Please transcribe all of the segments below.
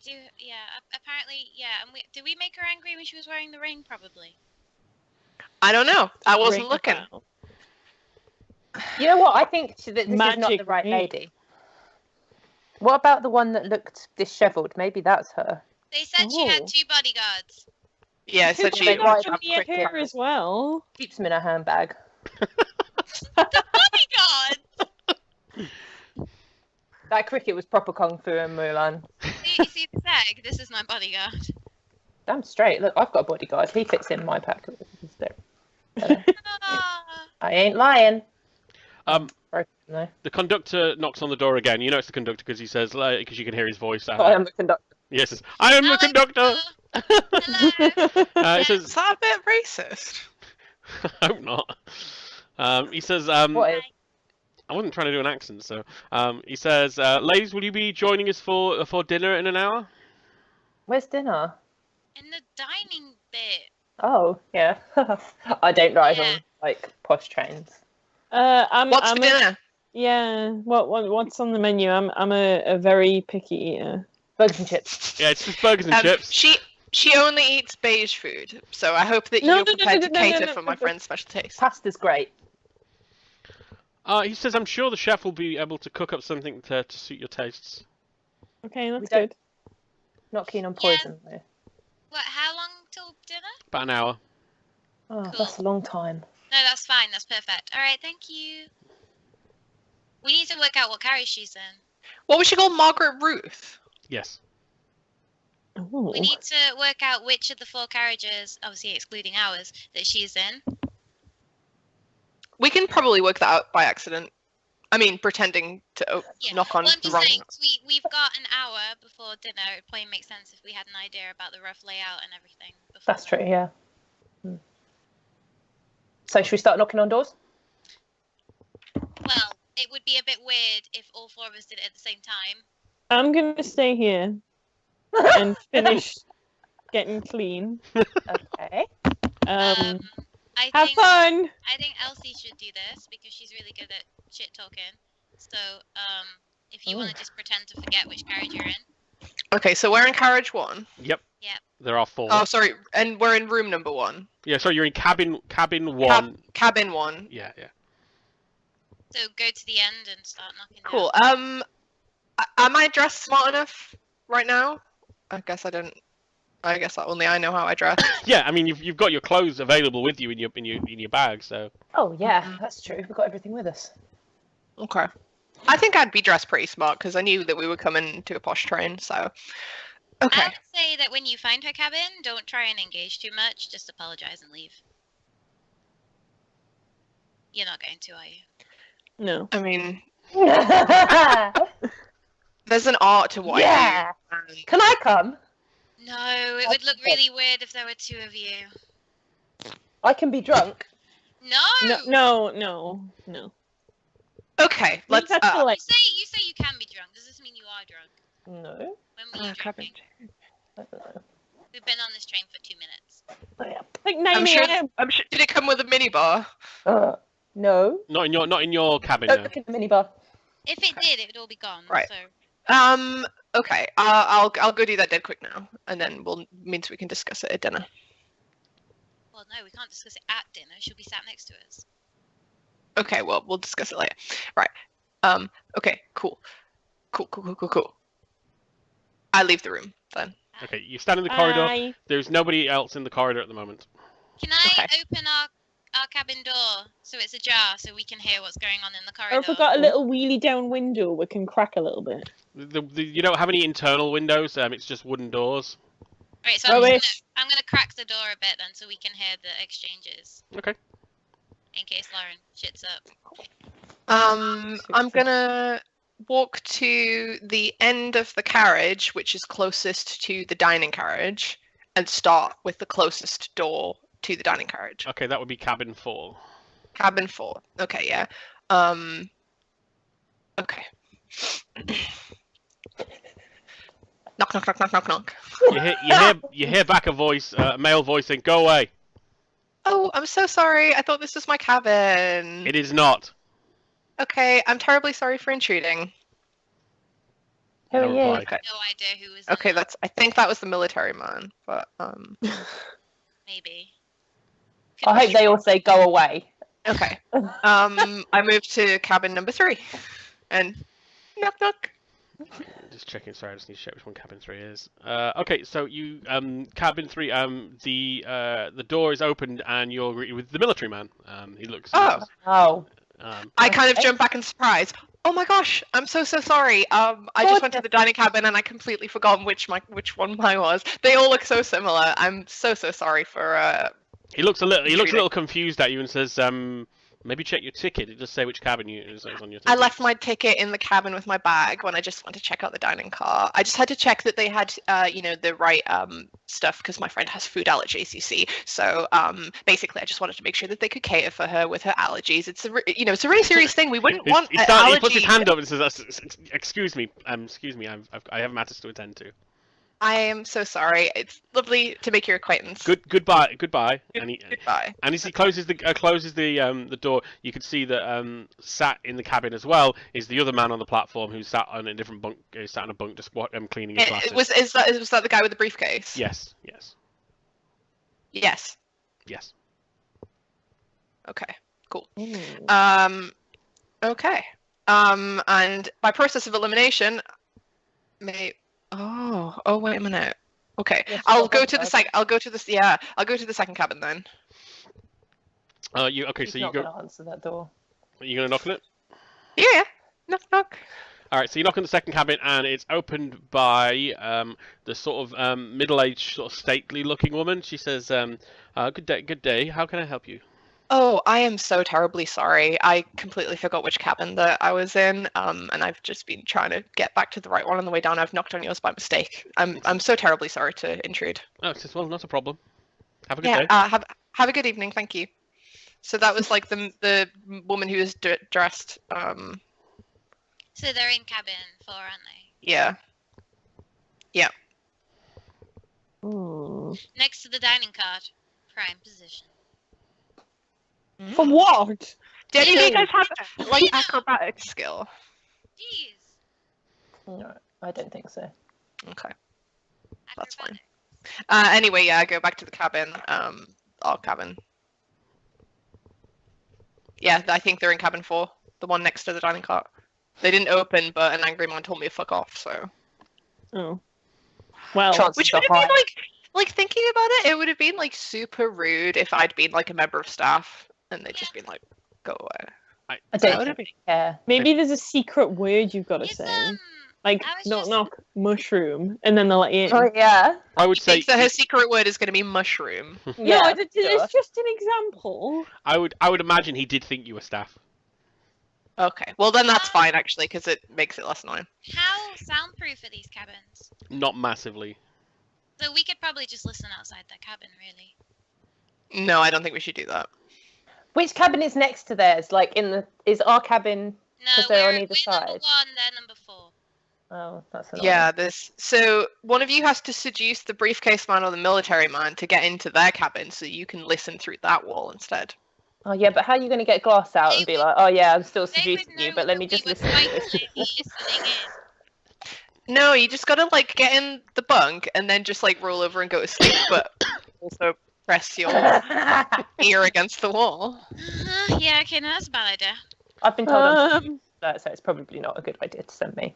do. Yeah. Apparently, yeah. And did we make her angry when she was wearing the ring? Probably. I don't know. I wasn't looking. You know what? I think this is not the right ring. lady. What about the one that looked dishevelled? Maybe that's her. They said she had 2 bodyguards. Yeah, so she her as well. Keeps them in her handbag. The bodyguard. That cricket was proper kung fu in Mulan. You see the tag? This is my bodyguard. Damn straight. Look, I've got a bodyguard. He fits in my pack. I ain't lying. The conductor knocks on the door again. You know it's the conductor because he says, because you can hear his voice. I am the conductor. Yes, I am the conductor. Hello. He says, is that a bit racist? I hope not. He says, What is? I wasn't trying to do an accent, so he says, ladies, will you be joining us for dinner in an hour? Where's dinner? In the dining bit. Oh, yeah. I don't drive on like posh trains. What's for dinner? Yeah. What's on the menu? I'm a very picky eater. Burgers and chips. Yeah, it's just burgers and chips. She only eats beige food, so I hope that you're prepared to cater for my friend's special taste. Pasta's great. He says, I'm sure the chef will be able to cook up something to suit your tastes. Okay, that's good. Not keen on poison, though. What? How long till dinner? About an hour. Oh, Cool. That's a long time. No, that's fine. That's perfect. All right, thank you. We need to work out what carriage she's in. What was she called? Margaret Ruth? Yes. Ooh. We need to work out which of the 4 carriages, obviously excluding ours, that she's in. We can probably work that out by accident. I mean, pretending to knock on Well, I'm the just wrong... saying, we've got an hour before dinner. It'd probably make sense if we had an idea about the rough layout and everything. That's true, yeah. So should we start knocking on doors? Well, it would be a bit weird if all 4 of us did it at the same time. I'm gonna stay here and finish getting clean. Okay. Have fun. I think Elsie should do this because she's really good at shit talking. So, if you want to just pretend to forget which carriage you're in. Okay, so we're in carriage 1. Yep. Yep. There are 4. Oh, sorry, and we're in room number 1. Yeah, sorry, you're in cabin 1. Cabin 1. Yeah. So go to the end and start knocking Cool. down. Am I dressed smart enough right now? I guess I don't. I guess only I know how I dress. Yeah, I mean you've got your clothes available with you in your bag, so. Oh yeah, that's true. We've got everything with us. Okay. I think I'd be dressed pretty smart because I knew that we were coming to a posh train. So. Okay. I would say that when you find her cabin, don't try and engage too much. Just apologize and leave. You're not going to, are you? No. I mean, there's an art to what Yeah. I do. Can I come? No, it would look really weird if there were 2 of you. I can be drunk. No. No. Okay, let's. You say you can be drunk. Does this mean you are drunk? No. When were you drinking? I don't know. We've been on this train for 2 minutes. Like 9 a.m. I'm sure. Did it come with a minibar? No. Not in your cabin. Don't No. look in the minibar. If it did, it would all be gone. Right. So. Okay. I'll go do that dead quick now, and then means we can discuss it at dinner. Well, no, we can't discuss it at dinner. She'll be sat next to us. Okay. Well, we'll discuss it later. Right. Okay. Cool. I leave the room then. Okay, you stand in the corridor. Bye. There's nobody else in the corridor at the moment. Can I Okay. open our cabin door so it's ajar so we can hear what's going on in the corridor? Or if we've got a little wheelie down window, we can crack a little bit. You don't have any internal windows. It's just wooden doors. Right, so I'm gonna crack the door a bit then so we can hear the exchanges. Okay. In case Lauren shits up. I'm gonna walk to the end of the carriage, which is closest to the dining carriage, and start with the closest door to the dining carriage. Okay, that would be cabin 4. Cabin 4. Okay, yeah. Okay. Knock, knock, knock, knock, knock, knock. You hear back a voice, a male voice saying, "Go away." Oh, I'm so sorry. I thought this was my cabin. It is not. Okay, I'm terribly sorry for intruding. Who No are you? reply. Okay. No idea who was. Okay, in I think that was the military man, but maybe. I hope they all say go away. okay. I moved to cabin number 3, and knock knock. Just checking. Sorry, I just need to check which one cabin 3 is. Okay, so you cabin 3. The door is opened and you're greeted with the military man. He looks. Oh. I kind of Okay. jump back in surprise. Oh my gosh, I'm so sorry. I just went to the dining cabin and I completely forgot which one mine was. They all look so similar. I'm so sorry for. He looks a little confused at you and says, maybe check your ticket. It does say which cabin is on your ticket. I left my ticket in the cabin with my bag when I just went to check out the dining car. I just had to check that they had, the right stuff because my friend has food allergies, you see. So basically, I just wanted to make sure that they could cater for her with her allergies. It's a really serious thing. We wouldn't want He allergy. puts his hand up and says, "Excuse me, I have matters to attend to." I am so sorry. It's lovely to make your acquaintance. Goodbye. Goodbye. And as he closes the door, you can see that sat in the cabin as well is the other man on the platform who sat on a different bunk. Sat on a bunk just cleaning his glasses. Was that the guy with the briefcase? Yes. Okay. Cool. Ooh. Okay. And by process of elimination, Oh, wait a minute. Okay, Yes, I'll go go ahead, to the Doug. second. I'll go to the second cabin then. Okay, He's so you not go. gonna answer that door. Are you gonna knock on it? Yeah. Knock knock. All right, so you knock on the second cabin, and it's opened by the sort of middle-aged, sort of stately-looking woman. She says, "Good day. How can I help you?" Oh, I am so terribly sorry. I completely forgot which cabin that I was in, and I've just been trying to get back to the right one on the way down. I've knocked on yours by mistake. I'm so terribly sorry to intrude. Oh, it says, "Well, not a problem. Have a good Yeah. day." Have a good evening. Thank you. So that was like the woman who was dressed. So they're in cabin 4, aren't they? Yeah. Ooh. Next to the dining card. Prime position. For what? Do any of you guys have like Yeah. acrobatic skill? Jeez. No, I don't think so. Okay. That's fine. Acrobatics. Anyway, yeah, go back to the cabin. Our cabin. Yeah, I think they're in cabin 4, the one next to the dining cart. They didn't open, but an angry man told me to fuck off. So, Oh. Well, Chances which are would have been high. like thinking about it, it would have been like super rude if I'd been like a member of staff and they'd just been like, go away. I That don't would have think they care. maybe there's a secret word you've got to It's, say. Like, I was knock just- knock, mushroom, and then they'll let you in. Oh yeah. I would She say thinks that her secret word is going to be mushroom. No, Yeah. it's just an example. I would imagine he did think you were staff. Okay, well then that's fine actually, because it makes it less annoying. How soundproof are these cabins? Not massively. So we could probably just listen outside their cabin, really. No, I don't think we should do that. Which cabin is next to theirs? Like is our cabin? No, 'Cause they're on we're either number side. 1, they're number 4. Oh, that's annoying. Yeah, so one of you has to seduce the briefcase man or the military man to get into their cabin, so you can listen through that wall instead. Oh yeah, but how are you going to get glass out and be like, oh yeah, I'm still seducing you, but let me just listen. Listening in. No, you just gotta like get in the bunk and then just like roll over and go to sleep, but also press your ear against the wall. Yeah, okay, no, that's a bad idea. I've been told Um, that, so it's probably not a good idea to send me.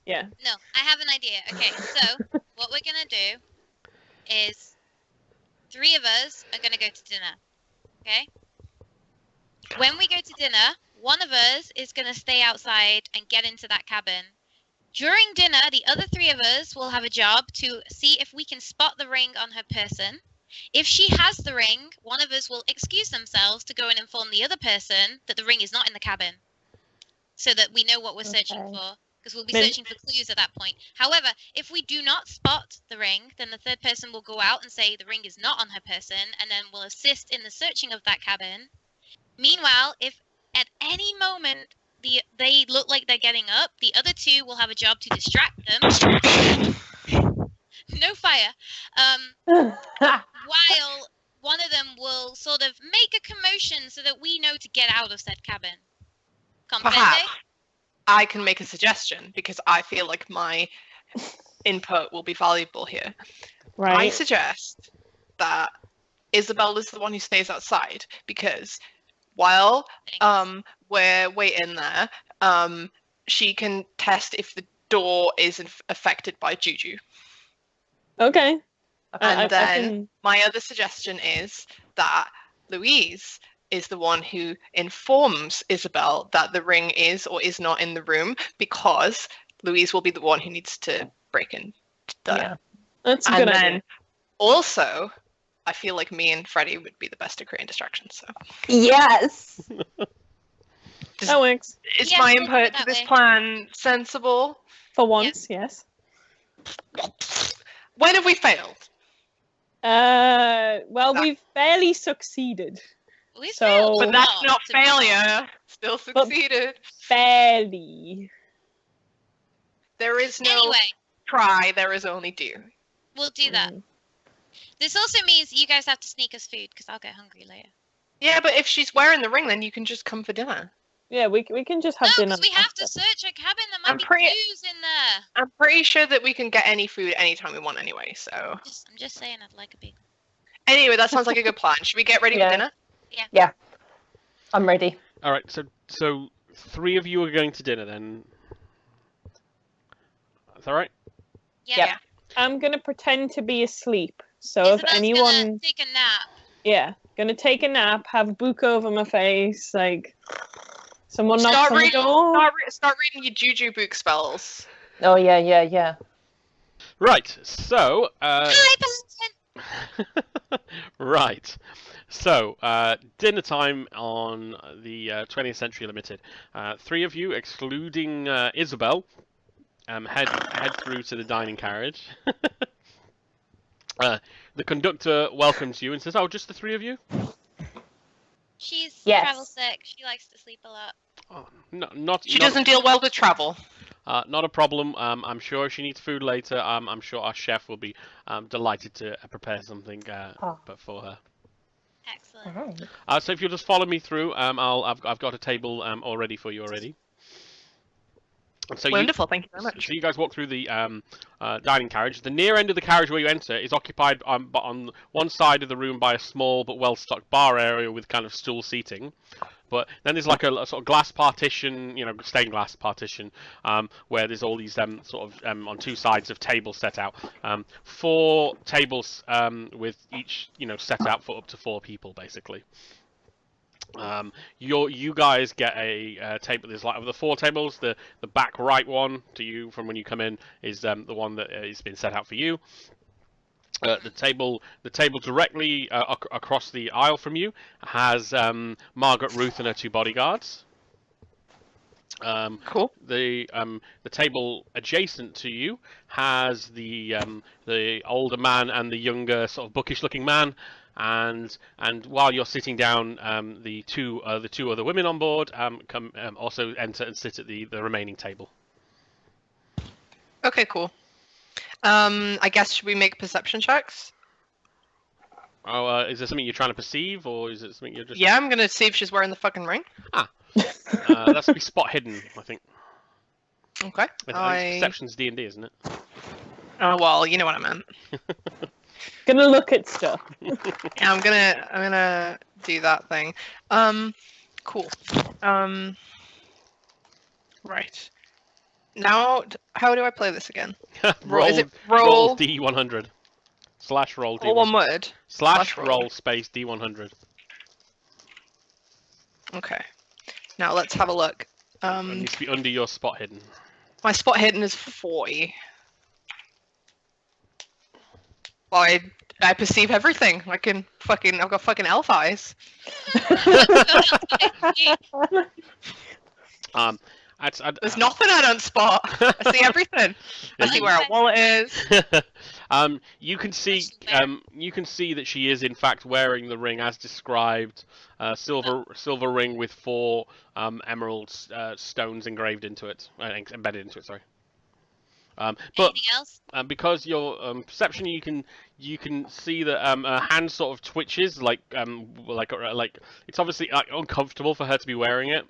yeah. No, I have an idea. Okay, so what we're gonna do is 3 of us are gonna go to dinner. Okay? When we go to dinner, one of us is gonna stay outside and get into that cabin. During dinner, the other 3 of us will have a job to see if we can spot the ring on her person. If she has the ring, one of us will excuse themselves to go and inform the other person that the ring is not in the cabin, so that we know what we're searching Okay. for, because we'll be Then- searching for clues at that point. However, if we do not spot the ring, then the third person will go out and say the ring is not on her person, and then will assist in the searching of that cabin. Meanwhile, if at any moment they look like they're getting up, the other 2 will have a job to distract them. No fire. While one of them will sort of make a commotion so that we know to get out of said cabin. Comprende? Perhaps. I can make a suggestion because I feel like my input will be valuable here. I Right. suggest that Isabelle is the one who stays outside because while Thanks. we're waiting there, she can test if the door is affected by juju. Okay. And I then can... my other suggestion is that Louise is the one who informs Isabelle that the ring is or is not in the room because Louise will be the one who needs to break in there. Yeah. That's a And good then idea. also, I feel like me and Fredie would be the best at creating distractions. So Yes. That works. is Yes, my we'll do input it to that this way. plan sensible? For once, yes. When have we failed? Well, That- we've barely succeeded. We So- failed But a that's lot, not to be honest. failure. Still succeeded. Barely. There is no Anyway, try, there is only do. we'll do that. Mm. This also means you guys have to sneak us food because I'll get hungry later. Yeah, but if she's wearing the ring, then you can just come for dinner. Yeah, we can just have No, dinner. because we have to after. search a cabin. There might I'm be pretty- clues in there. I'm pretty sure that we can get any food anytime we want anyway, so. I'm just saying I'd like a big. Anyway, that sounds like a good plan. Should we get ready Yeah. for dinner? I'm ready. All right, so 3 of you are going to dinner then. That's all right. Yeah. Yeah. I'm gonna pretend to be asleep. So Isabel's if anyone, gonna take a nap. yeah, gonna take a nap, have a book over my face, like someone Start knocks on the reading- door. Start reading your juju book spells. Oh yeah. Right. So. Hi, Valentine. Right. So, dinner time on the 20th Century Limited. 3 of you, excluding Isabelle, head through to the dining carriage. The conductor welcomes you and says, "Oh, just the 3 of you? She's Yes. travel sick. She likes to sleep a lot. Oh, no, not. She not, doesn't deal well with travel. Not a problem. I'm sure she needs food later. I'm sure our chef will be delighted to prepare something but for her. Excellent. Alright. So if you'll just follow me through, I've got a table all ready for you already. And so Wonderful, thank you very much. So you guys walk through the dining carriage. The near end of the carriage where you enter is occupied on one side of the room by a small but well-stocked bar area with kind of stool seating. But then there's like a sort of glass partition, stained glass partition, where there's all these on 2 sides of tables set out. 4 tables with each, set out for up to 4 people, basically. You guys get a table. There's like of the 4 tables, the back right one to you from when you come in is the one that has been set out for you. The table directly across the aisle from you has Margaret Ruth and her 2 bodyguards. Cool. The table adjacent to you has the older man and the younger sort of bookish-looking man, and while you're sitting down, the two other women on board come also enter and sit at the remaining table. Okay, cool. I guess should we make perception checks? Oh, is there something you're trying to perceive, or is it something you're just? Yeah, I'm gonna see if she's wearing the fucking ring. That's to be spot hidden, I think. Okay. I think perception's D&D, isn't it? Oh well, you know what I meant. Gonna look at stuff. Yeah, I'm gonna do that thing. Cool. Right. Now, how do I play this again? Is it roll D100 / roll D100 or one word? / roll. roll space D100. Okay. Now let's have a look. It needs to be under your spot hidden. My spot hidden is 40. Well, I perceive everything. I've got fucking elf eyes. There's nothing I don't spot. I see everything. I see where a wallet is. You can see What's she wearing? you can see that she is in fact wearing the ring as described, silver ring with 4 emerald stones engraved into it, embedded into it. Sorry. But Anything else? because your perception, you can see that her hand sort of twitches, like it's obviously uncomfortable for her to be wearing it.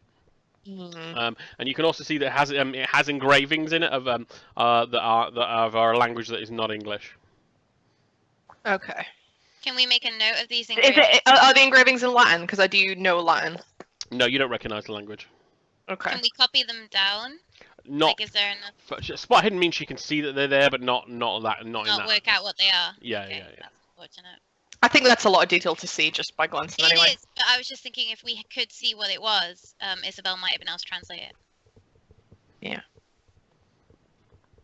And you can also see that it has engravings in it of that are of our language that is not English. Okay. Can we make a note of these Is engravings? are the engravings in Latin? Because I do know Latin. No, you don't recognise the language. Okay. Can we copy them down? Not. Like, is there enough? Spot hidden means she can see that they're there, but not in that. Not in that. work out what they are. Yeah, Okay, yeah. That's unfortunate. I think that's a lot of detail to see just by glancing anyway. It is, but I was just thinking if we could see what it was, Isabelle might have been able to translate it. Yeah.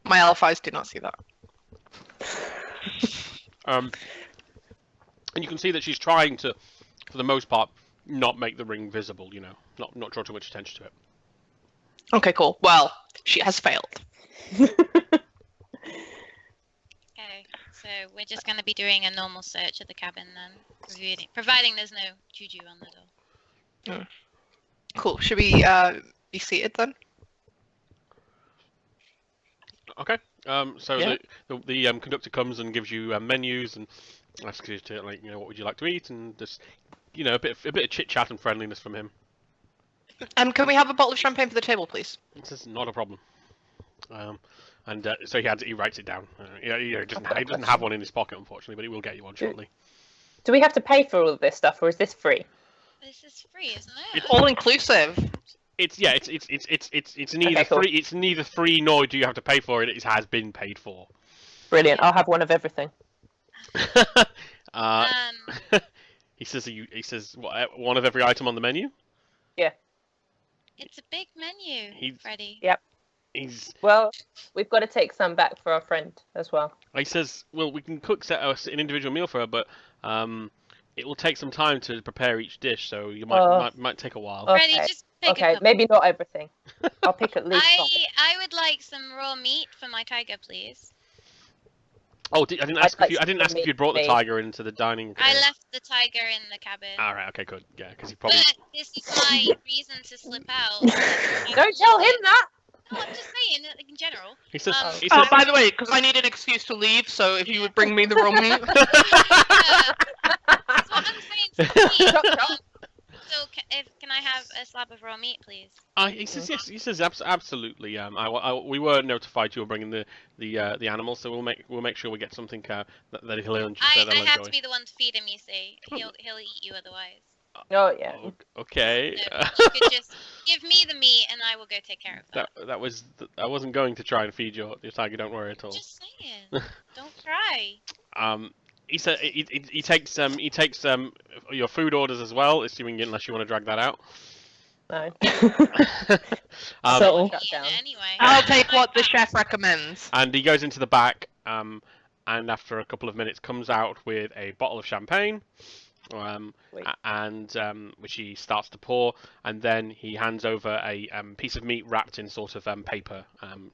My elf eyes do not see that. And you can see that she's trying to, for the most part, not make the ring visible. You know, not draw too much attention to it. Okay, cool. Well, she has failed. Okay, so we're just going to be doing a normal search of the cabin then, providing there's no juju on the door. Cool. Should we be seated then? Okay. So Yeah. the conductor comes and gives you menus and asks you to what would you like to eat, and just a bit of chit chat and friendliness from him. Can we have a bottle of champagne for the table, please? This is not a problem. So he writes it down. He doesn't have one in his pocket, unfortunately, but he will get you one shortly. Do we have to pay for all of this stuff, or is this free? This is free, isn't it? It's all inclusive. It's neither Okay, cool. free. It's neither free nor do you have to pay for it. It has been paid for. Brilliant. I'll have one of everything. He says one of every item on the menu. It's a big menu, Freddy. Yep. Well, we've got to take some back for our friend as well. He says, well, we can cook an individual meal for her, but it will take some time to prepare each dish, so you might take a while. Okay. Freddy, just pick a Okay, couple. maybe not everything. I'll pick at least one. I would like some raw meat for my tiger, please. Oh, I didn't ask like if you'd brought the meat. tiger into the dining. I left the tiger in the cabin. All right, okay, good. Yeah, because he probably. But this is my reason to slip out. Don't tell him that! No, I'm just saying, in general. He says. Um, He Oh, says by the way, because I need an excuse to leave, so if you would bring me the raw meat. That's what I'm saying to me. So, can I have a slab of raw meat, please? he says yes. He says absolutely. We were notified you were bringing the animals, so we'll make sure we get something that he'll enjoy. I have to be the one to feed him. You see, he'll eat you otherwise. Oh, yeah. Okay. So you could just give me the meat, and I will go take care of that. I wasn't going to try and feed your tiger. Don't worry at all. Just saying. Don't try. He said he takes your food orders as well, assuming unless you want to drag that out. No. Subtle. Shut down. Anyway. I'll take what the chef recommends. And he goes into the back, and after a couple of minutes, comes out with a bottle of champagne, which he starts to pour, and then he hands over a piece of meat wrapped in sort of paper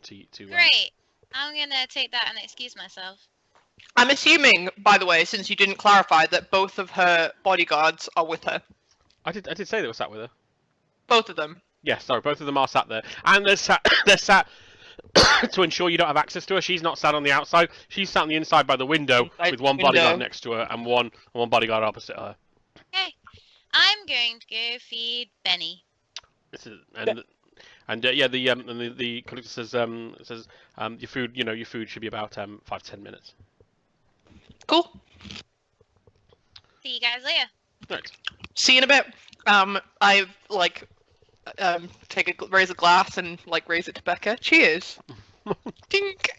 to. Great. I'm gonna take that and excuse myself. I'm assuming, by the way, since you didn't clarify, that both of her bodyguards are with her. I did say they were sat with her. Both of them. Yeah, sorry, both of them are sat there, and they're sat to ensure you don't have access to her. She's not sat on the outside. She's sat on the inside by the window with one bodyguard next to her and one bodyguard opposite her. Okay. I'm going to go feed Benny. The conductor says your food should be about 5 to 10 minutes. Cool. See you guys later. Right. See you in a bit. I raise a glass and raise it to Becca. Cheers. Dink.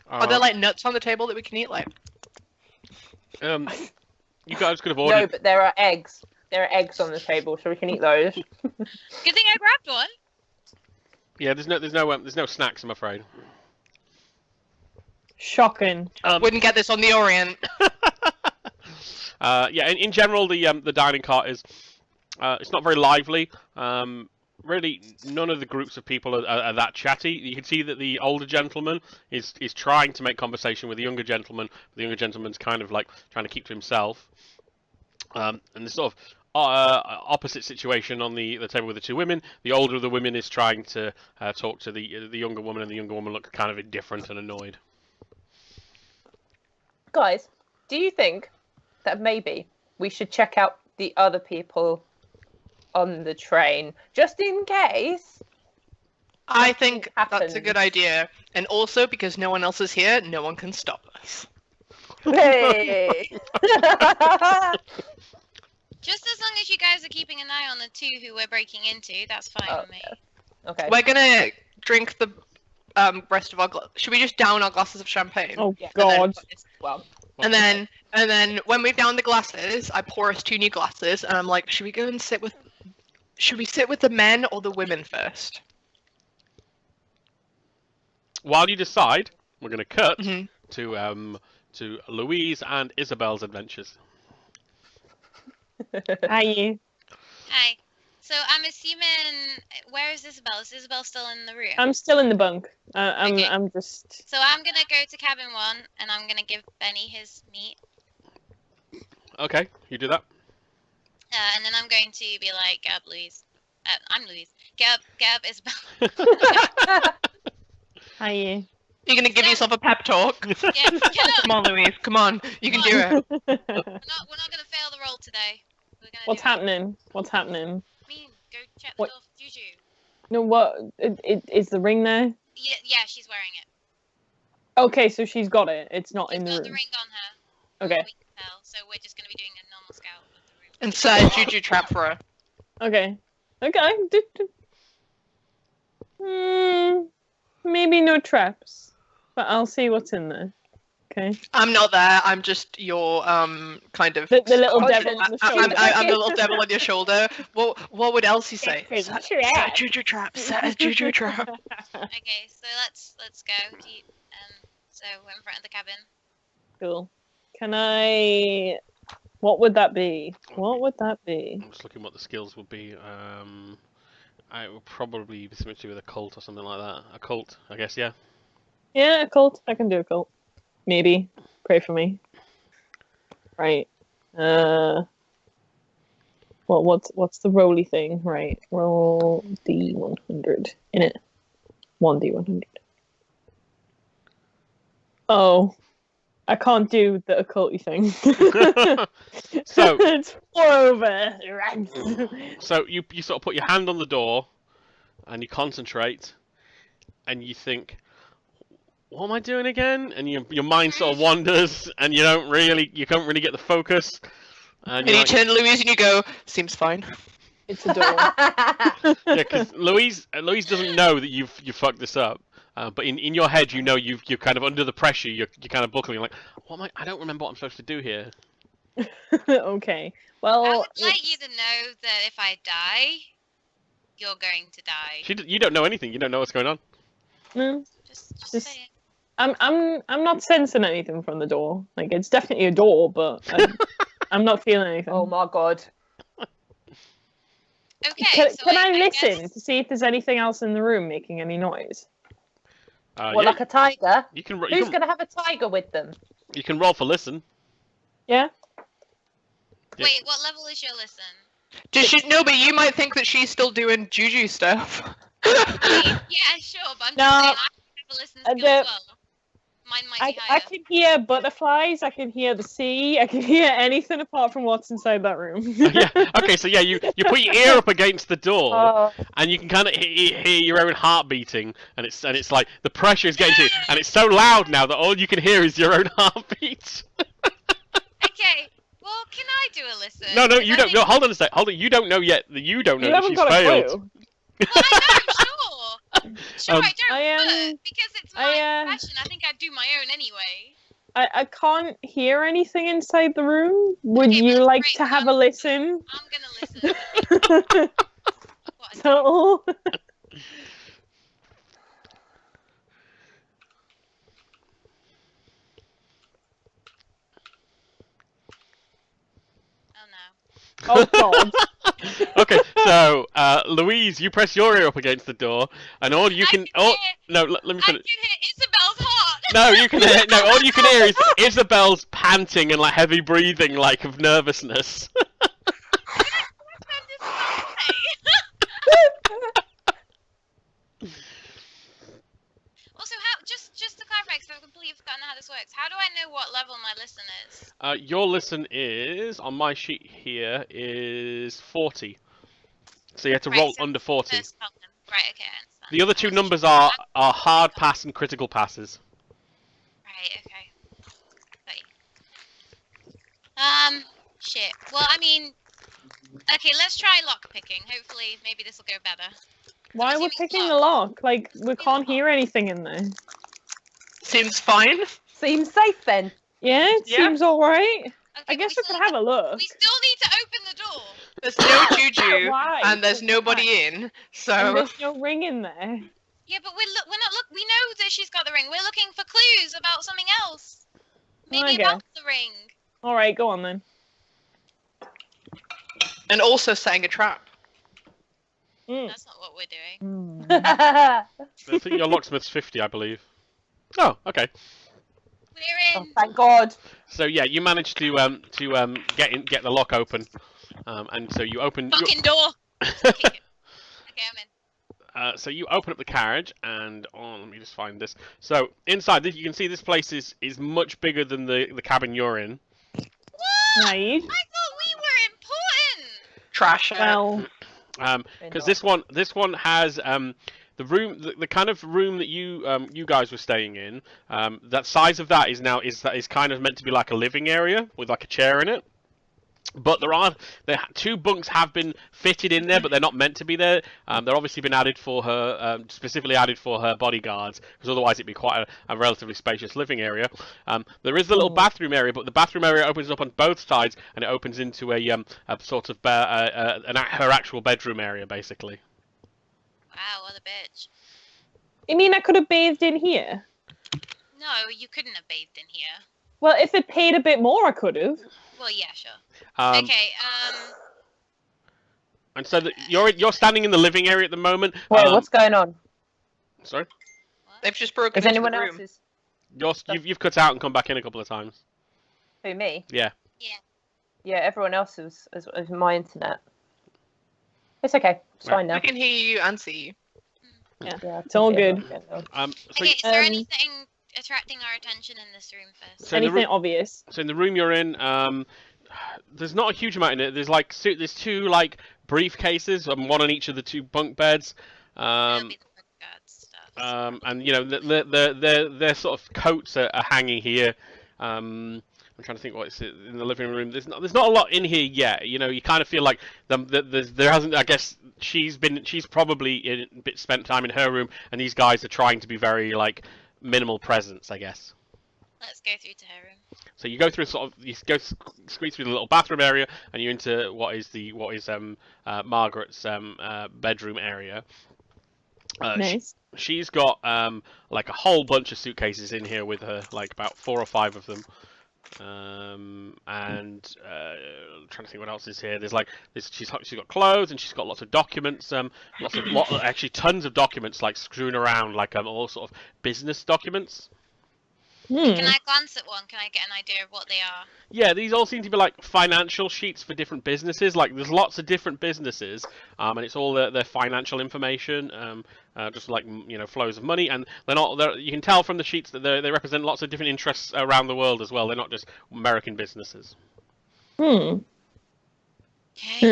Are there nuts on the table that we can eat? You guys could have ordered. No, but there are eggs. There are eggs on the table, so we can eat those. Good thing I grabbed one. Yeah, there's no snacks, I'm afraid. Shocking. Wouldn't get this on the Orient. In general, the dining cart is it's not very lively. Really, none of the groups of people are that chatty. You can see that the older gentleman is trying to make conversation with the younger gentleman. The younger gentleman's kind of trying to keep to himself. And this sort of opposite situation on the table with the two women. The older of the women is trying to talk to the younger woman, and the younger woman looks kind of indifferent and annoyed. Guys, do you think that maybe we should check out the other people on the train, just in case. I think that's a happens. good idea. And also, because no one else is here, no one can stop us. Hey! Just as long as you guys are keeping an eye on the two who we're breaking into, that's fine with me. Okay. We're gonna drink the rest of our Should we just down our glasses of champagne? Oh Yeah. God. Well, And then when we've downed the glasses, I pour us 2 new glasses, and I'm like, should we go and sit with? Should we sit with the men or the women first? While you decide, we're going to cut Mhm. to Louise and Isabelle's adventures. Hi. Hi. So I'm assuming, where is Isabelle? Is Isabelle still in the room? I'm still in the bunk. Okay. I'm just. So I'm gonna go to cabin 1, and I'm gonna give Benny his meat. Okay, you do that. And then I'm going to be like, get up, Louise. I'm Louise. Get up, Isabelle. Hi. You're gonna give yourself a pep talk. Yeah, get up. Come on, Louise. Come on. You can do it. We're not gonna fail the roll today. We're gonna What's do happening? What's happening? It. Mean, go check the What? door for Juju. No, what? Is the ring there? Yeah, she's wearing it. Okay, so she's got it. It's not She's in the got room. the ring on her. Okay. We can tell. So we're just gonna be doing a normal scout of the room. And set a juju trap for her. Okay. Okay. Maybe no traps, but I'll see what's in there. Okay. I'm not there. I'm just your kind of. The little Oh, devil on the shoulder. I'm the little devil on your shoulder. What would Elsie say? It's a Set a juju trap. Set a juju trap. Okay, so let's go. So we're in front of the cabin. Cool. Can I? What would that be? What would that be? I'm just looking what the skills would be. I would probably be something to do with a cult or something like that. A cult, I guess, yeah. Yeah, a cult. I can do a cult. Maybe. Pray for me. Right. What's the roly thing? Right. Roll D100 in it. 1D100. Oh. I can't do the occulty thing. So it's 4 over. So you sort of put your hand on the door, and you concentrate, and you think, "What am I doing again?" And your mind sort of wanders, and you can't really get the focus. And And you're you turn to Louise and you go, seems fine. It's a door. yeah, because Louise doesn't know that you fucked this up. But in your head, you know you're kind of under the pressure. You're kind of buckling. Like, what am I don't remember what I'm supposed to do here. Okay. Well, I would like you to know that if I die, you're going to die. You don't know anything. You don't know what's going on. Just Just- saying. I'm not sensing anything from the door. Like it's definitely a door, but I'm not feeling anything. oh my god. Okay, Can so I listen guess- to see if there's anything else in the room making any noise? What, Yeah, like a tiger? you can Who's going to have a tiger with them? you can roll for listen. Yeah. Yeah. Wait, what level is your listen? Does she? No, but you might think that she's still doing juju stuff. Yeah, sure, but I'm No, just saying I have a listen skill as well. Mine might be I higher. can hear butterflies. I can hear the sea. I can hear anything apart from what's inside that room. Yeah. Okay. So yeah, you put your ear up against the door, Oh, and you can kind of hear your own heart beating, and it's like the pressure is getting to you, and it's so loud now that all you can hear is your own heartbeat. Okay, well, can I do a listen? No, 'Cause you I don't. think- No, hold on a sec. Hold on. You don't know yet. You don't know You that haven't she's got a failed. clue. Well, I know, sure. Sure, Um, I don't, I, but because it's my I, passion, I think I'd do my own anyway. I can't hear anything inside the room. Would Okay, you well, like great, to have a listen? I'm gonna listen. What I So, Oh no. oh god. Okay, so Louise, you press your ear up against the door, and all you can. hear, No, let me I finish. can hear Isabelle's heart. No, you can hear. No, all you can hear is Isabelle's panting and like heavy breathing, like of nervousness. Also, how just to clarify, because I've completely forgotten how this works. How do I know what level my listen is? Your listen is on my sheet here is 40. So you have to Right, roll so under 40. First column. Right, okay, I understand. The other two I wasn't numbers sure are about that. hard pass and critical passes. Right, okay. Got you. Shit. Well, I mean, okay, let's try lock picking. Hopefully, maybe this will go better. Why we're assuming picking the lock. lock? Like, we can't hear anything in there. Seems fine. Seems safe then. Yeah, it Yeah. seems alright. Okay, I guess we we could still have a look. We still need to open the door. There's no juju, Why? and there's nobody in, And so there's no ring in there. Yeah, but we're not look. We know that she's got the ring. We're looking for clues about something else. Maybe Okay. about the ring. Alright, go on then. and also setting a trap. Mm. That's not what we're doing. I think your locksmith's 50, I believe. Oh, okay. We're Oh, in. thank God. So yeah, you managed to get the lock open, and so you open. Fucking door. Kick it. Okay, I'm in. So you open up the carriage, and let me just find this. So inside, you can see this place is much bigger than the cabin you're in. What? Nice. I thought we were important. Trash it. Well, Because this one has the room, the kind of room that you guys were staying in. That size of that is kind of meant to be like a living area with like a chair in it. But two bunks have been fitted in there, but they're not meant to be there. They're obviously been added for her, specifically added for her bodyguards, because otherwise it'd be quite a relatively spacious living area. There is a little bathroom area, but the bathroom area opens up on both sides, and it opens into a sort of her actual bedroom area, basically. Wow, what a bitch. you mean I could have bathed in here? No, you couldn't have bathed in here. Well, if it paid a bit more, I could have. Well, yeah, sure. Okay. Okay. And so you're standing in the living area at the moment. Wait, what's going on? Sorry. They've just broken Is into anyone the room. else's? You've cut out and come back in a couple of times. Who, me? Yeah. Yeah, everyone else is my internet. It's okay. It's Right. fine now. We can hear you and see you. Yeah, It's all good. So, Okay, is there Um, anything attracting our attention in this room first? So in the Anything room- obvious? So in the room you're in, there's not a huge amount in it. There's two like briefcases, one on each of the two bunk beds, That'll be the bodyguard stuff. and you know their sort of coats are hanging here. I'm trying to think what's in the living room. There's not a lot in here yet. You know, you kind of feel like there hasn't. I guess she's probably spent time in her room, and these guys are trying to be very like minimal presence, I guess. Let's go through to her room. So you go through squeeze through the little bathroom area, and you're into what is Margaret's bedroom area. Nice. She's got like a whole bunch of suitcases in here with her, like about 4 or 5 of them. And trying to think what else is here. There's she's got clothes and she's got lots of documents. Actually tons of documents like strewn around, like all sort of business documents. Can I glance at one? Can I get an idea of what they are? Yeah, these all seem to be like financial sheets for different businesses. Like there's lots of different businesses, and it's all their financial information, just like flows of money. And you can tell from the sheets that they represent lots of different interests around the world as well. They're not just American businesses. Okay,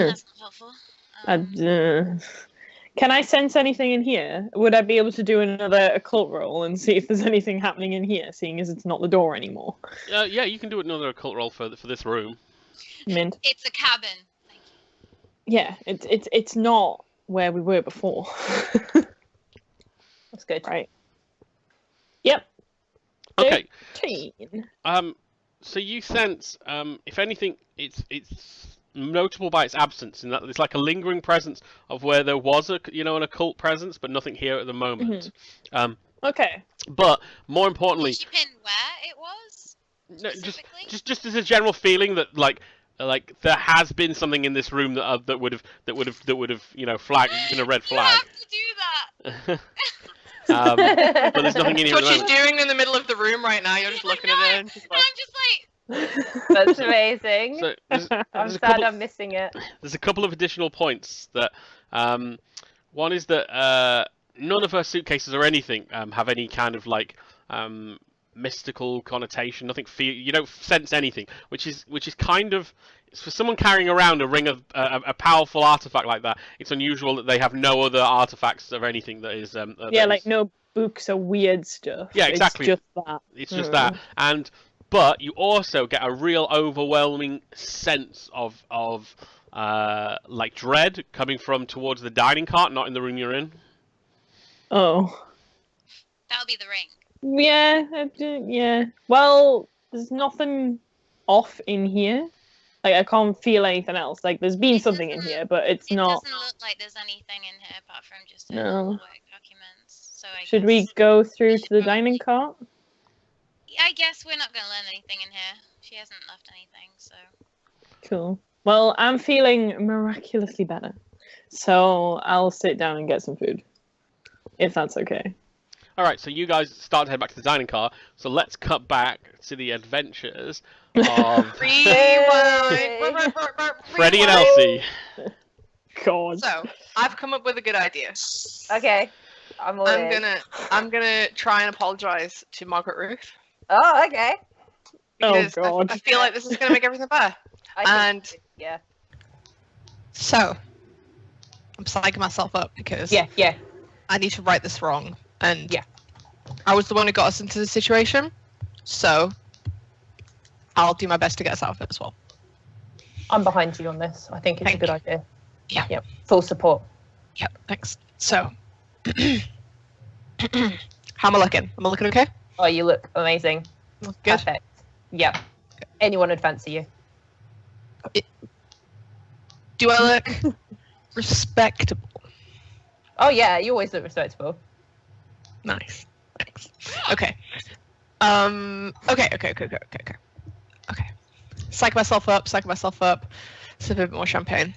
that's not helpful. Can I sense anything in here? Would I be able to do another occult roll and see if there's anything happening in here, seeing as it's not the door anymore? Yeah, you can do another occult roll for this room. Mint. It's a cabin. Thank you. Yeah, it's not where we were before. That's good. Right. Yep. Okay. 13. So you sense, if anything, it's notable by its absence, in that there's like a lingering presence of where there was an occult presence, but nothing here at the moment. Okay. But more importantly, Did she pin where it was? no, Specifically? just as a general feeling that like there has been something in this room that would have flagged, been a red flag. You have to do that. But there's nothing in here. That's At what the she's moment. doing in the middle of the room right now. You're just looking at her and she's And like, I'm just like, That's amazing. So I'm there's a sad couple- I'm missing it. There's a couple of additional points that one is that none of her suitcases or anything have any kind of like mystical connotation. Nothing you don't sense anything, which is kind of for someone carrying around a ring of a powerful artifact like that. It's unusual that they have no other artifacts or anything that is no books or weird stuff. Yeah, exactly. It's just that. It's just that, but you also get a real overwhelming sense of like dread coming from towards the dining cart, not in the room you're in. Oh. That'll be the ring. Yeah. Well, there's nothing off in here. Like, I can't feel anything else. Like, there's been something in here, but it's not. It doesn't look like there's anything in here apart from just No. work documents. So Should we go through to the dining cart? I guess we're not going to learn anything in here. She hasn't left anything, so. Cool. Well, I'm feeling miraculously better. So I'll sit down and get some food. If that's okay. Alright, so you guys start to head back to the dining car. So let's cut back to the adventures of Fredie and Elsie. God. So, I've come up with a good idea. Okay. I'm gonna try and apologize to Margaret Ruth. Oh, okay. Because God. I feel like this is gonna make everything better. Yeah. So, I'm psyching myself up because Yeah. I need to right this wrong. And Yeah. I was the one who got us into this situation. So, I'll do my best to get us out of it as well. I'm behind you on this. I think it's Thank a good you. idea. Yeah. Yep. Full support. Yep, thanks. So, how am I looking? Am I looking okay? Oh, you look amazing. Good. Perfect. Yep. Anyone would fancy you. Do I look respectable? Oh yeah, you always look respectable. Nice. Thanks. Okay. Okay. Psych myself up. Sip a bit more champagne.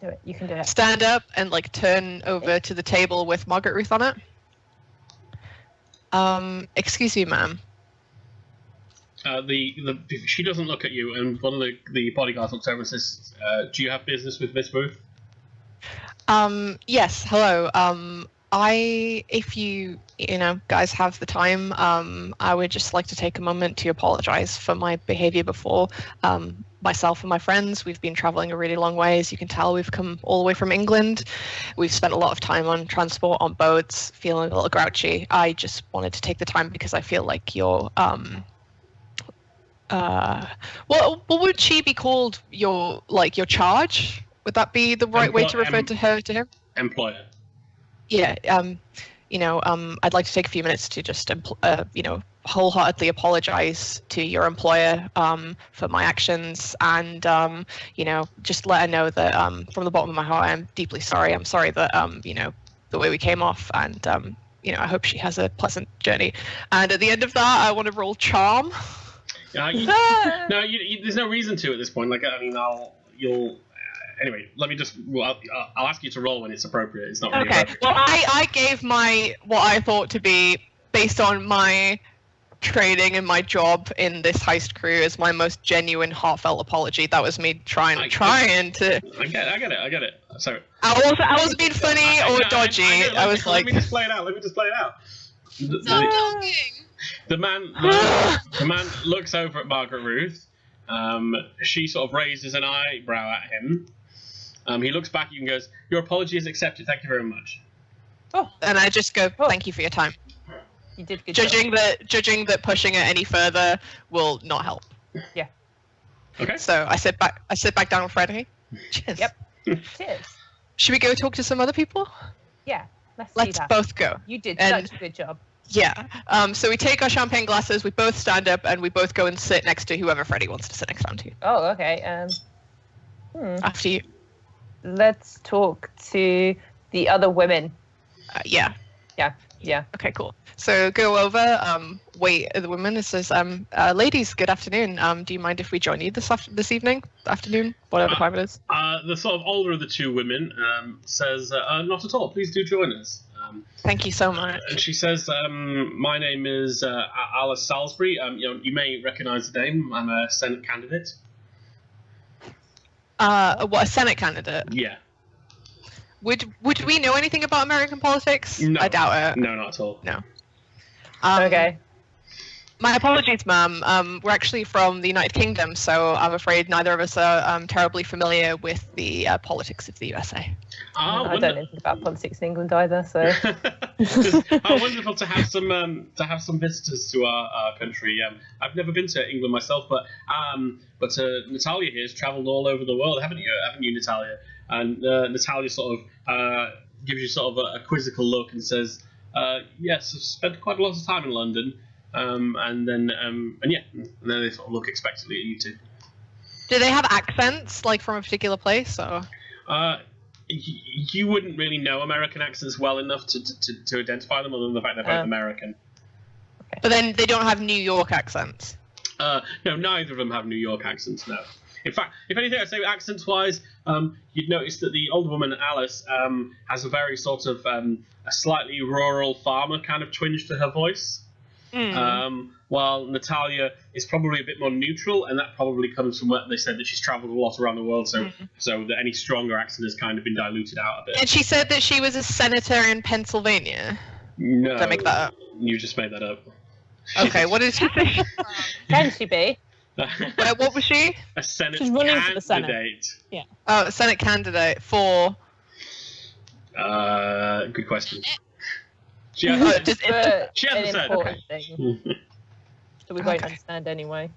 Do it. You can do it. Stand up and like turn over to the table with Margaret Ruth on it. Excuse me, ma'am. She doesn't look at you, and one of the bodyguards looks over and says, "Do you have business with Miss Ruth?" Yes. Hello. If you guys have the time, I would just like to take a moment to apologize for my behavior before. Myself and my friends, we've been traveling a really long way. As you can tell, we've come all the way from England. We've spent a lot of time on transport, on boats, feeling a little grouchy. I just wanted to take the time because I feel like you're, what would she be called? Your charge? Would that be the right way to refer to him? Employer. Yeah, I'd like to take a few minutes to just, wholeheartedly apologize to your employer for my actions, and just let her know that from the bottom of my heart, I'm deeply sorry. I'm sorry that the way we came off, and I hope she has a pleasant journey. And at the end of that, I want to roll charm. There's no reason to at this point. Anyway, let me just. I'll ask you to roll when it's appropriate. It's not really appropriate. Well, I gave what I thought to be, based on my training and my job in this heist crew, as my most genuine, heartfelt apology. That was me trying to. I get it. So. I wasn't being funny or dodgy. I was like. Let me just play it out. Stop talking. The man looks over at Margaret Ruth. She sort of raises an eyebrow at him. He looks back at you and goes, "Your apology is accepted. Thank you very much." Oh, and I just go, "Thank you for your time." You did good. Judging that pushing it any further will not help. Yeah. Okay. So I sit back down with Fredie. Cheers. Yep. Cheers. Should we go talk to some other people? Yeah. Let's do Let's that. both go. You did And- such a good job. Yeah. So we take our champagne glasses, we both stand up, and we both go and sit next to whoever Fredie wants to sit next down to. Oh, okay. After you. Let's talk to the other women. Yeah. Yeah. Okay, cool. So go over, wait at the women. It says, ladies, good afternoon. Do you mind if we join you this evening, afternoon, whatever time it is? The sort of older of the two women says, "Not at all. Please do join us." Thank you so much. And she says, "My name is Alice Salisbury. You may recognise the name. I'm a Senate candidate." What, a Senate candidate? Yeah. Would we know anything about American politics? No. I doubt it. No, not at all. No. Okay. My apologies, ma'am. We're actually from the United Kingdom, so I'm afraid neither of us are terribly familiar with the politics of the USA. I don't know anything about politics in England either, so. Wonderful to have some visitors to our country. I've never been to England myself, but Natalia here has travelled all over the world, haven't you, Natalia? And Natalia sort of gives you sort of a quizzical look and says, "Yes, I've spent quite a lot of time in London." And then they sort of look expectantly at you two. Do they have accents, like from a particular place, or? You wouldn't really know American accents well enough to identify them, other than the fact they're both American. But then they don't have New York accents. No, neither of them have New York accents. No. In fact, if anything, I'd say accents-wise, you'd notice that the older woman, Alice, has a very sort of a slightly rural farmer kind of twinge to her voice. While Natalia is probably a bit more neutral, and that probably comes from what they said that she's travelled a lot around the world, so that any stronger accent has kind of been diluted out a bit. And she said that she was a senator in Pennsylvania. No, did I make that up? You just made that up. Okay, what did she say? Can she be? What was she? A Senate She's running for the Senate. candidate. Yeah. Oh, a Senate candidate for. Good question. She But hasn't an said. important thing that we won't understand anyway.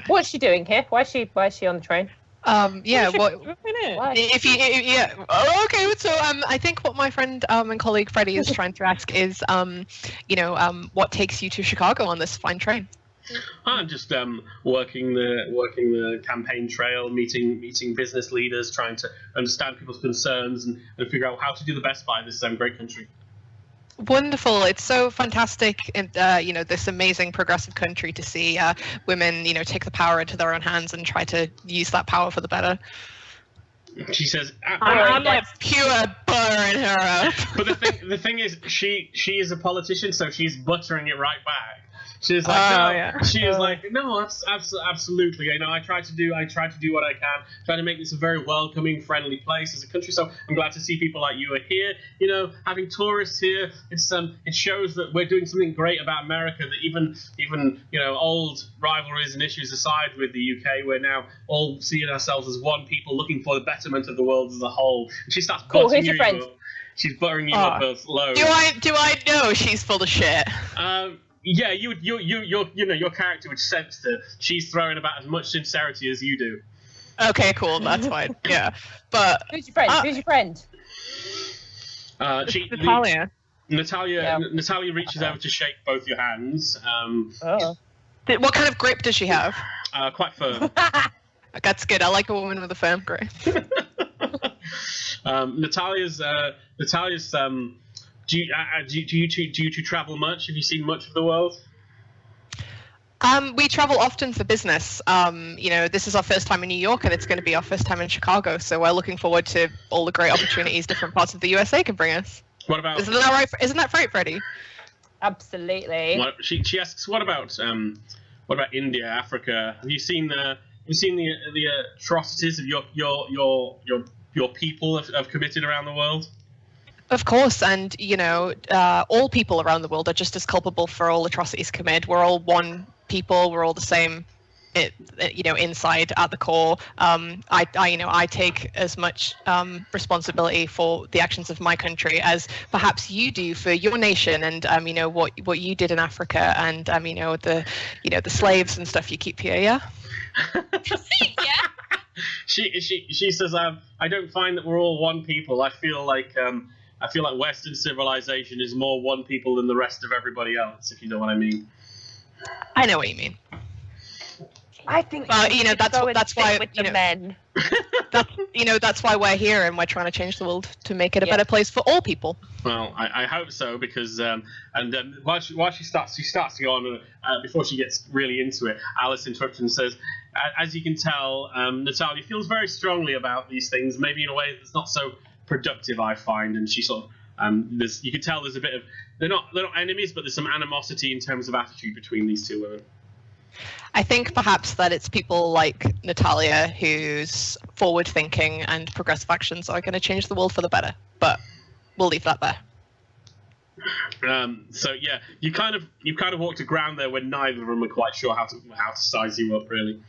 What's she doing here? Why is she on the train? Yeah. What? Why? If you, yeah. Oh, okay. So, I think what my friend and colleague Fredie is trying to ask is, what takes you to Chicago on this fine train? I'm just working the campaign trail, meeting business leaders, trying to understand people's concerns and figure out how to do the best by this great country. Wonderful! It's so fantastic, and this amazing progressive country to see women, take the power into their own hands and try to use that power for the better. She says, I'm like pure buttering her up. But the thing is, she is a politician, so she's buttering it right back. She's like, She is like, no, absolutely. I try to do what I can, try to make this a very welcoming, friendly place as a country. So I'm glad to see people like you are here. Having tourists here, it shows that we're doing something great about America. That even old rivalries and issues aside with the UK, we're now all seeing ourselves as one people, looking for the betterment of the world as a whole. And she starts buttering you up. She's buttering you up as low. Do I know she's full of shit? Yeah, your character would sense that she's throwing about as much sincerity as you do. Okay, cool. That's fine. Yeah, but who's your friend? Who's your friend? Natalia. Natalia reaches over to shake both your hands. What kind of grip does she have? Quite firm. That's good. I like a woman with a firm grip. Natalia's. Do you two travel much? Have you seen much of the world? We travel often for business. This is our first time in New York, and it's going to be our first time in Chicago. So we're looking forward to all the great opportunities different parts of the USA can bring us. What about? Isn't that right? Isn't that right, Fredie? Absolutely. She asks, what about India, Africa? Have you seen the atrocities of your people have committed around the world? Of course, and all people around the world are just as culpable for all atrocities committed. We're all one people. We're all the same, inside at the core. I take as much responsibility for the actions of my country as perhaps you do for your nation, and what you did in Africa, and the slaves and stuff you keep here. Yeah. Yeah. She says, I don't find that we're all one people. I feel like Western civilization is more one people than the rest of everybody else, if you know what I mean. I know what you mean. I think that's why with the men. That's why we're here, and we're trying to change the world to make it a better place for all people. Well, I hope so, because while she starts to go on, before she gets really into it, Alice interrupts and says, as you can tell, Natalia feels very strongly about these things, maybe in a way that's not so productive, I find, and she sort of you can tell there's a bit of they're not enemies, but there's some animosity in terms of attitude between these two women. I think perhaps that it's people like Natalia whose forward thinking and progressive actions are going to change the world for the better, but we'll leave that there. So yeah, you kind of walked around there when neither of them are quite sure how to size you up really.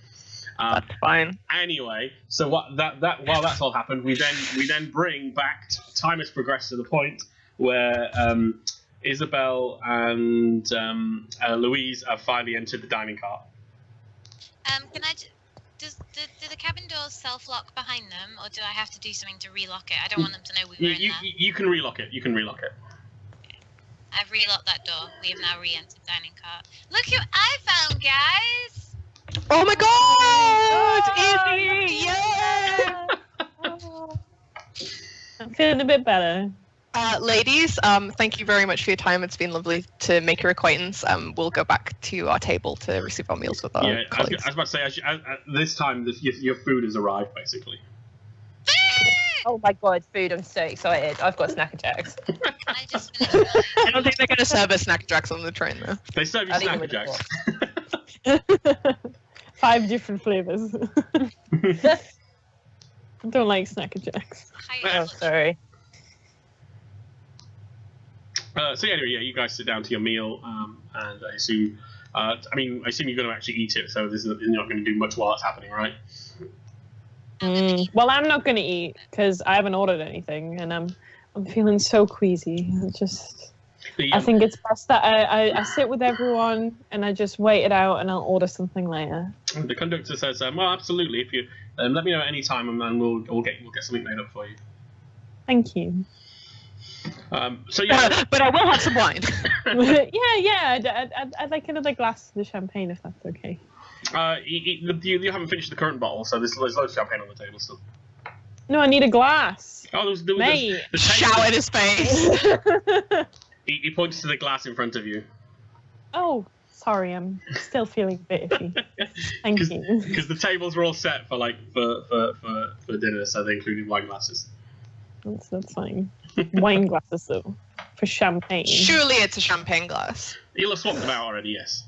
That's fine. Anyway, so while that's all happened, we then bring back. Time has progressed to the point where Isabelle and Louise have finally entered the dining car. Can I? Do the cabin doors self-lock behind them, or do I have to do something to relock it? I don't want them to know we were in there. You can relock it. You can relock it. Okay. I've relocked that door. We have now re-entered dining car. Look who I found, guys! Oh my god! Easy! Yeah! I'm feeling a bit better. Ladies, thank you very much for your time. It's been lovely to make your acquaintance. We'll go back to our table to receive our meals with our colleagues. I was about to say, this time your food has arrived, basically. Oh my god, food! I'm so excited. I've got Snacker Jacks. I just finished mine. I don't think they're going to serve us Snack Jacks on the train, though. They serve you I'll eat them Snacker with Jacks. 5 different flavors. I don't like Snacker Jacks. Oh, sorry. So anyway, yeah, you guys sit down to your meal, and I assume, I assume you're going to actually eat it. So you're not going to do much while it's happening, right? Well, I'm not going to eat because I haven't ordered anything, and I'm feeling so queasy. I think it's best that I sit with everyone and I just wait it out, and I'll order something later. The conductor says, "Well, absolutely. If you let me know at any time, and we'll get something made up for you." Thank you. So yeah, but I will have some wine. yeah. I'd like another glass of the champagne if that's okay. You haven't finished the current bottle, so there's loads of champagne on the table still. No, I need a glass. Oh, Mate. Shout in his face. He points to the glass in front of you. Oh, sorry, I'm still feeling a bit iffy. Thank you. Because the tables were all set for dinner, so they included wine glasses. That's fine. Wine glasses though, for champagne. Surely it's a champagne glass. You'll have swapped them out already, yes.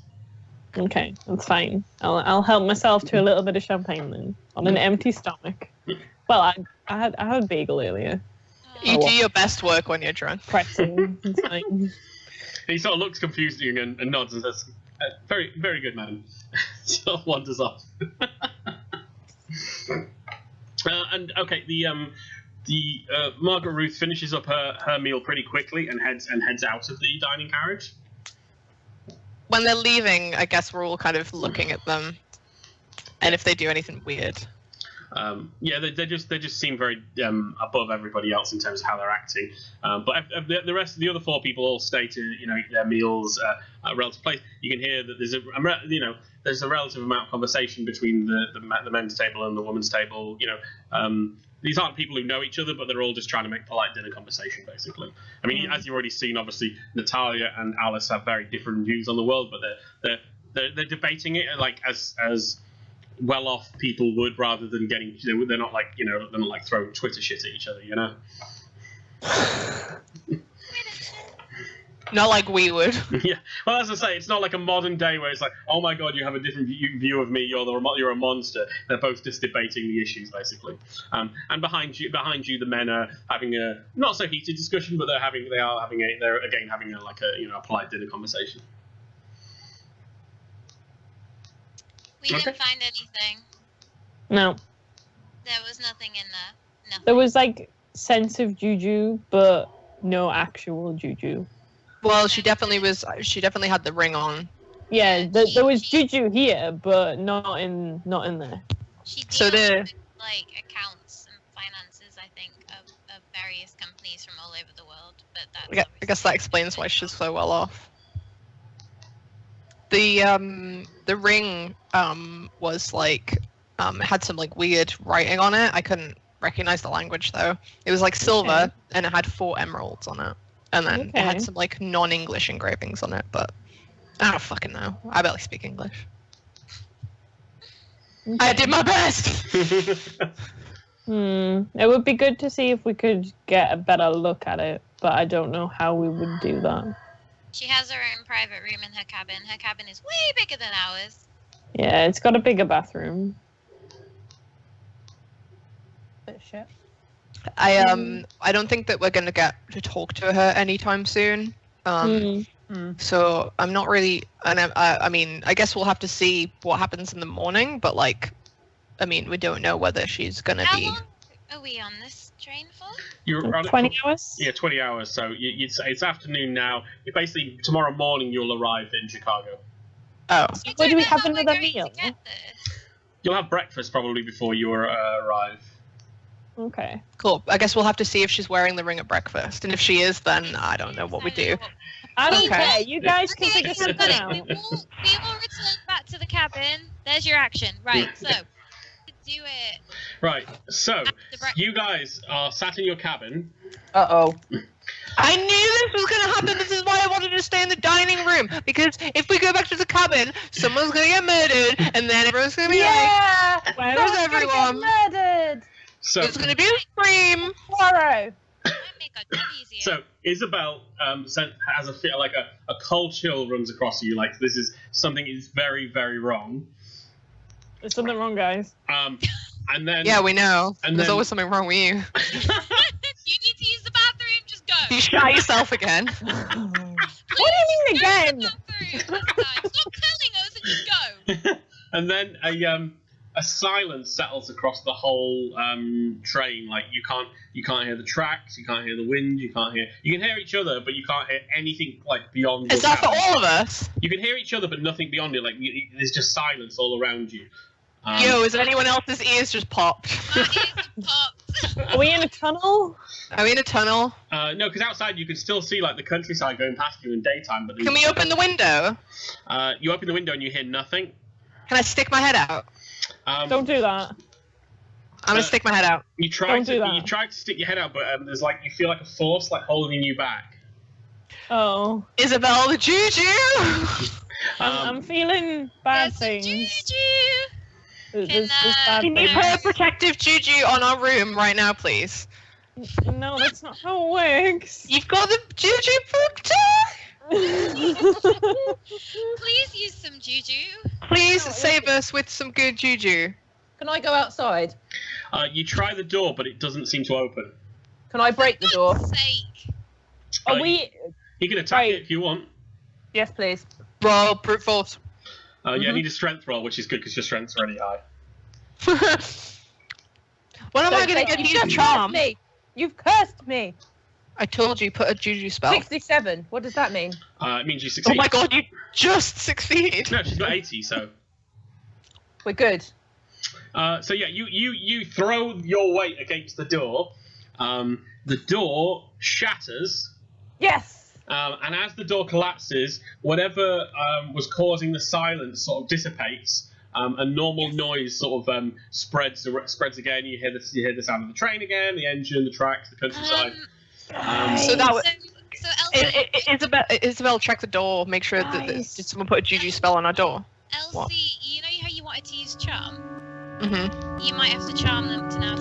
Okay, that's fine. I'll help myself to a little bit of champagne then, on an empty stomach. Well, I had a bagel earlier. You do your best work when you're drunk. Pretzel. It's fine. He sort of looks confused at you and nods and says, "Very, very good, madam." Sort of wanders off. And okay, the Margaret Ruth finishes up her meal pretty quickly and heads out of the dining carriage. When they're leaving, I guess we're all kind of looking at them, and if they do anything weird. Yeah, they just seem very above everybody else in terms of how they're acting. But the rest of the other 4 people all stay to eat their meals at a relative place. You can hear that there's a relative amount of conversation between the men's table and the women's table. These aren't people who know each other, but they're all just trying to make polite dinner conversation, basically. I mean, as you've already seen, obviously Natalia and Alice have very different views on the world, but they're debating it like as well-off people would, rather than getting. They're not like they're not like throwing Twitter shit at each other, Not like we would. Yeah. Well, as I say, it's not like a modern day where it's like, oh my god, you have a different view of me. You're a monster. They're both just debating the issues, basically. And behind you, the men are having a not so heated discussion, but they're having a polite dinner conversation. We didn't find anything. No. There was nothing in there. Nothing. There was like sense of juju, but no actual juju. Well, she definitely had the ring on. Yeah, there was juju here, but not in there. She deals So with like accounts and finances, I think, of various companies from all over the world. But that's I guess that explains why she's so well off. The ring was like had some like weird writing on it. I couldn't recognize the language though. It was like silver and it had 4 emeralds on it. And then it had some like non-English engravings on it, but I don't fucking know. I barely speak English. Okay. I did my best. It would be good to see if we could get a better look at it, but I don't know how we would do that. She has her own private room in her cabin. Her cabin is way bigger than ours. Yeah, it's got a bigger bathroom. Bit of shit. I don't think that we're gonna get to talk to her anytime soon. So I'm not really, and I mean, I guess we'll have to see what happens in the morning. But like, I mean, we don't know whether she's gonna be. How long are we on this train for? You're on it 20 for- hours? Yeah, 20 hours. So it's afternoon now. You basically tomorrow morning you'll arrive in Chicago. Oh, You Well, do don't we know have how we're another going meal? to get there. You'll have breakfast probably before you arrive. Okay. cool. I guess we'll have to see if she's wearing the ring at breakfast, and if she is, then I don't know what we do. I don't Okay. care. You guys can Okay, figure so something we out. will return back to the cabin. There's your action. Right, so do it. Right. So After breakfast. you guys are sat in your cabin. Uh-oh. I knew this was going to happen. This is why I wanted to stay in the dining room. Because if we go back to the cabin, someone's going to get murdered, and then everyone's going to be Yeah! Where's Someone's gonna everyone? get murdered! So like, it's going to be a scream. Tomorrow! Might make our job easier. So Isabelle has a feel like a cold chill runs across you. Like this is something is very very wrong. There's something wrong, guys. And then Yeah, we know. And There's then- always something wrong with you. You need to use the bathroom. Just go. You shot yourself again. What do you mean again? Go to the bathroom this time. Stop telling us and just go. and then a silence settles across the whole train. Like you can't hear the tracks, you can't hear the wind, you can hear each other, but you can't hear anything like beyond. Is your that for cabin. all of us? You can hear each other, but nothing beyond it. Like there's just silence all around you. Yo, is anyone else's ears just popped? My ears popped. Are we in a tunnel? Are we in a tunnel? No, because outside you can still see like the countryside going past you in daytime. But Can we open the window? You open the window and you hear nothing. Can I stick my head out? Don't do that. I'm gonna stick my head out. You try Don't do that. You try to stick your head out, but there's like you feel like a force like holding you back. Oh. Isabelle, the juju! I'm feeling bad There's things. Juju. There's bad Can you things. put a protective juju on our room right now, please? No, that's not how it works. You've got the juju Please use some juju. Please save us with some good juju. Can I go outside? You try the door, but it doesn't seem to open. Can I break the door? For God's sake. Are we? You can attack Right. it if you want. Yes, please. Roll brute force. Yeah, I need a strength roll, which is good because your strength's already high. When am I gonna You've get to use just charm? cursed me. You've cursed me. I told you, put a juju spell. 67. What does that mean? It means you Oh succeed. my god, you just succeeded! No, she's got 80, so. We're good. So yeah, you throw your weight against the door. The door shatters. Yes. And as the door collapses, whatever was causing the silence sort of dissipates. A normal noise sort of spreads again. You hear the sound of the train again, the engine, the tracks, the countryside. So that was. So Elsie, Isabelle, check the door. Make sure that did someone put a juju spell on our door? Elsie, you know how you wanted to use charm? Mm-hmm. You might have to charm them to now